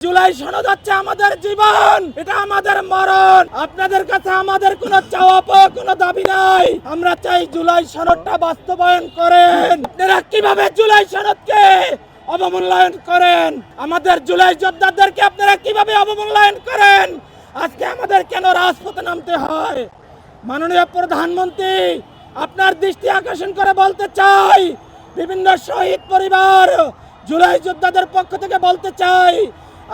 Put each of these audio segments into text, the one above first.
জুলাই সনদ হচ্ছে আমাদের জীবন, এটা আমাদের মরণ। আপনাদের কাছে আমাদের কোনো চাওয়া পাওয়া কোনো দাবি নাই। আমরা চাই জুলাই সনদটা বাস্তবায়ন করেন। আপনারা কিভাবে জুলাই সনদকে অবমূল্যায়ন করেন? আমাদের জুলাই যোদ্ধাদেরকে আপনারা কিভাবে অবমূল্যায়ন করেন? আজকে আমাদের কেন রাজপথে নামতে হয়? মাননীয় প্রধানমন্ত্রী, আপনার দৃষ্টি আকর্ষণ করে বলতে চাই, বিভিন্ন শহীদ পরিবার, জুলাই যোদ্ধাদের পক্ষ থেকে বলতে চাই,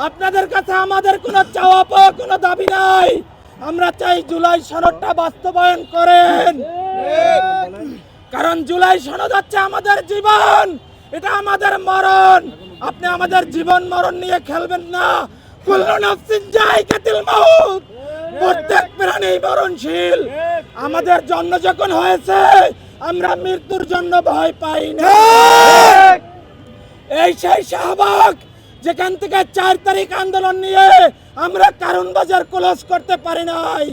আপনাদের কাছে আমাদের কোনো চাওয়া পাওয়া কোনো দাবি নাই। আমরা চাই জুলাই সনদটা বাস্তবায়ন করেন, কারণ জুলাই সনদ হচ্ছে আমাদের জীবন, এটা আমাদের মরণ। আপনি আমাদের জীবন মরণ নিয়ে খেলবেন না। কুল্লু নাফসিন যায়কাতুল মাউত, প্রত্যেক প্রাণী মরণশীল। আমাদের জন্ম যখন হয়েছে আমরা মৃত্যুর জন্য ভয় পাই না। এই সেই শাহবাগ যেখান থেকে 4 তারিখ আন্দোলন নিয়ে আমরা কারণ বাজার ক্লোজ করতে পারি নাই।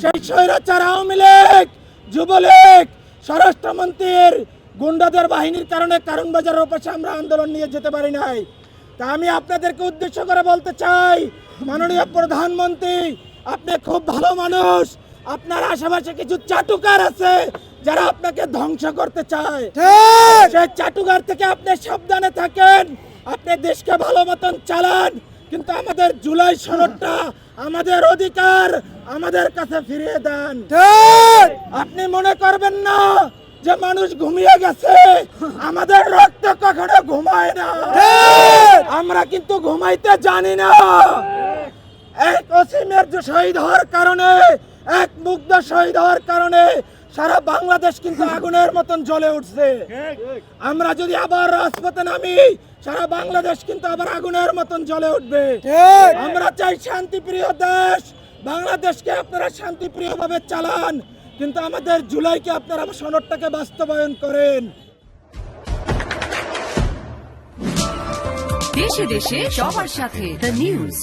সেই স্বৈরাচার আওয়ামী লীগ, যুবলীগ, স্বরাষ্ট্রমন্ত্রীর গুন্ডাদের বাহিনীর কারণে কারণ বাজারের পাশে আমরা আন্দোলন নিয়ে যেতে পারি নাই। তা আমি আপনাদেরকে উদ্দেশ্য করে বলতে চাই, মাননীয় প্রধানমন্ত্রী, আপনি খুব ভালো মানুষ। আপনার আশেপাশে কিছু চাটুকার আছে যারা আপনাকে ধ্বংস করতে চায়। সেই চাটুকার থেকে আপনি সাবধানে থাকেন। আপনি দেশকে ভালো মতন চালান, কিন্তু আমাদের জুলাই সনদটা আমাদের অধিকার আমাদের কাছে ফিরিয়ে দেন। আপনি মনে করবেন না যে মানুষ ঘুমিয়ে গেছে। আমাদের রক্ত কখনো ঘুমায় না। আমরা কিন্তু ঘুমাইতে জানি না। এক অসীমের যে শহীদ হওয়ার কারণে, এক মুগ্ধ শহীদ হওয়ার কারণে সারা বাংলাদেশ কিন্তু আগুনের মতন জ্বলে উঠছে। আমরা যদি আবার রাজপথে নামি, সারা বাংলাদেশ কিন্তু আবার আগুনের মতন জ্বলে উঠবে। আমরা চাই শান্তিপ্রিয় দেশ। বাংলাদেশকে আপনারা শান্তিপ্রিয় ভাবে চালান, কিন্তু আমাদের জুলাইকে আপনারা সনদটাকে বাস্তবায়ন করেন। দেশে দেশে সবার সাথে দ্য নিউজ।